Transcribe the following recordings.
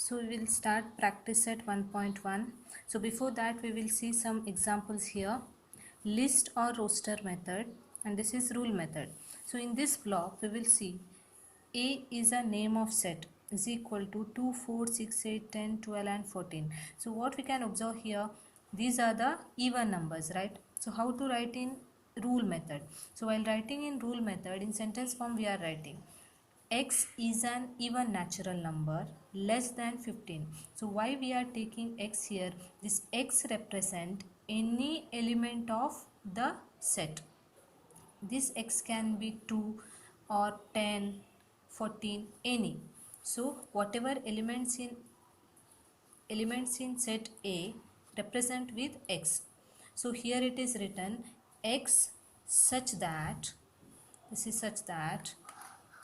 So we will start practice set 1.1. So before that we will see some examples here. List or roster method, and this is rule method. So in this block we will see A is a name of set is equal to 2, 4, 6, 8, 10, 12 and 14. So what we can observe here, these are the even numbers, right? So how to write in rule method? So while writing in rule method, in sentence form we are writing x is an even natural number less than 15. So why we are taking x here? This x represent any element of the set. This x can be 2 or 10, 14, any. So whatever elements in set A represent with x. So here it is written x such that, this is such that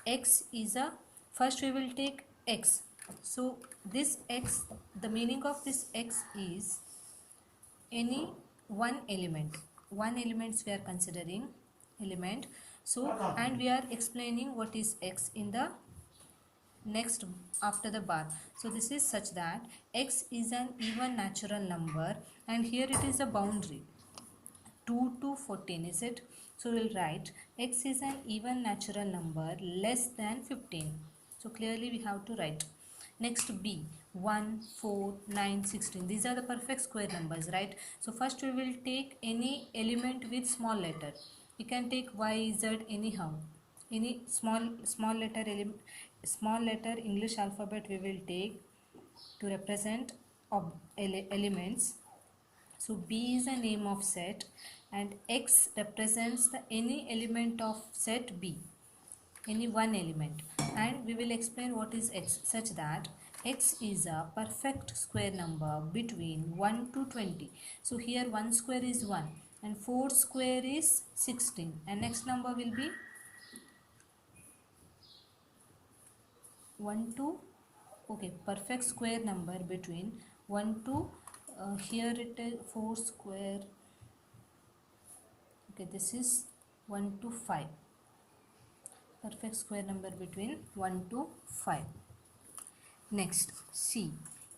x is a, first we will take x. So this x, the meaning of this x is any one elements we are considering element. So and we are explaining what is x in the next after the bar. So this is such that x is an even natural number, and here it is a boundary 2 to 14, is it? So we'll write x is an even natural number less than 15. So clearly we have to write. Next B, 1, 4, 9, 16. These are the perfect square numbers, right? So first we will take any element with small letter. We can take y, z anyhow. Any small letter English alphabet we will take to represent elements. So B is a name of set and X represents the any element of set B, any one element, and we will explain what is X such that X is a perfect square number between 1 to 20. So here 1 square is 1 and 4 square is 16, and next number will be 1 to, okay, perfect square number between 1 to here it is 4 square, okay, this is 1 to 5, perfect square number between 1 to 5. Next C,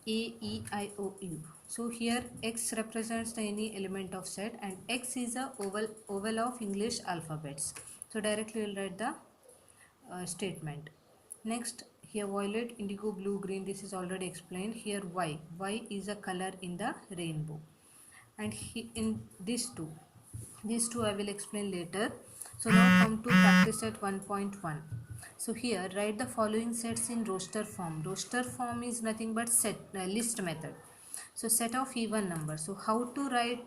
A, E, I, O, U. So here X represents the any element of set and X is a oval of English alphabets. So directly we'll write the statement. Next here violet, indigo, blue, green, this is already explained. Here Y is a color in the rainbow, and in these two I will explain later. So now come to practice set 1.1. So here write the following sets in roster form. Roster form is nothing but set list method. So set of even numbers. So how to write?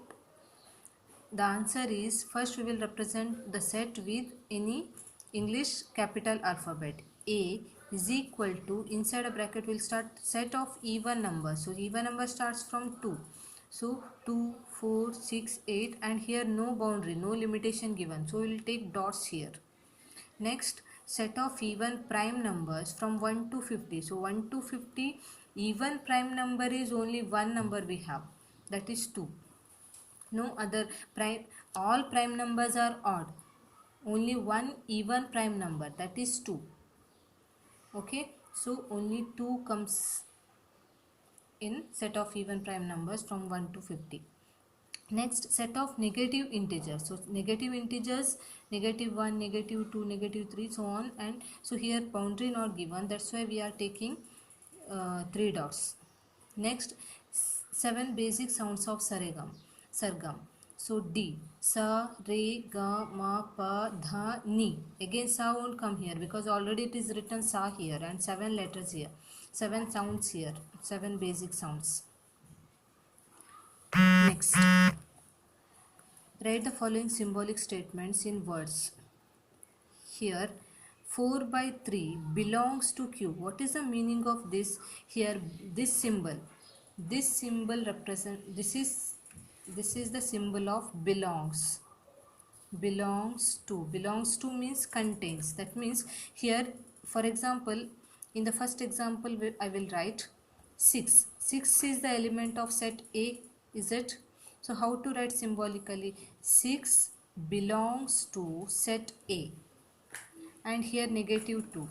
The answer is, first we will represent the set with any English capital alphabet. A is equal to, inside a bracket will start set of even numbers. So even number starts from 2. So 2, 4, 6, 8, and here no boundary, no limitation given. So we will take dots here. Next, set of even prime numbers from 1 to 50. So 1 to 50, even prime number is only one number we have, that is 2. No other prime, all prime numbers are odd, only one even prime number, that is 2. Okay, so only 2 comes in set of even prime numbers from 1 to 50. Next, set of negative integers. So negative integers, -1, -2, -3, so on, and so here boundary not given, that's why we are taking 3 dots. Next, 7 basic sounds of sargam. So D, sa, re, ga, ma, pa, dha, ni. Again sa won't come here because already it is written sa here and 7 letters here, 7 sounds here, 7 basic sounds. Next, write the following symbolic statements in words. Here 4 by 3 belongs to Q. What is the meaning of this? Here this symbol represent, this is the symbol of belongs. Belongs to means contains. That means here, for example, in the first example I will write 6. 6 is the element of set A, is it? So how to write symbolically? 6 belongs to set A. And here -2.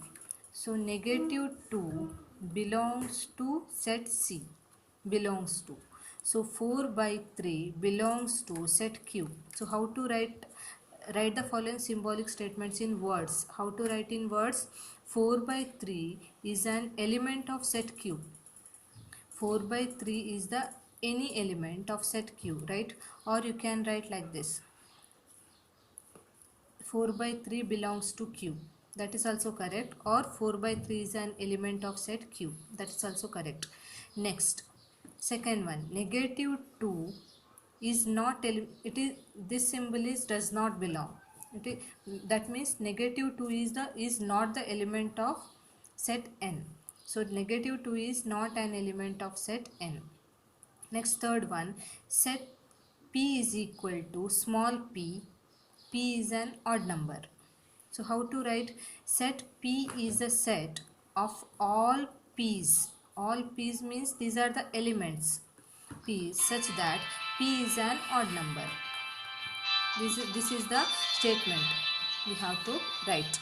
So -2 belongs to set C. Belongs to. So 4 by 3 belongs to set Q. So how to write the following symbolic statements in words? How to write in words? 4 by 3 is an element of set Q. 4 by 3 is the any element of set Q, right? Or you can write like this: 4 by 3 belongs to Q. That is also correct. Or 4 by 3 is an element of set Q. That is also correct. Next, second one, negative 2 is not it is this symbol is does not belong. It is, that means negative 2 is not the element of set N. So negative 2 is not an element of set N. Next, third one, set P is equal to small p. P is an odd number. So how to write? Set P is a set of all P's. All P's means these are the elements P such that P is an odd number. This is the statement we have to write.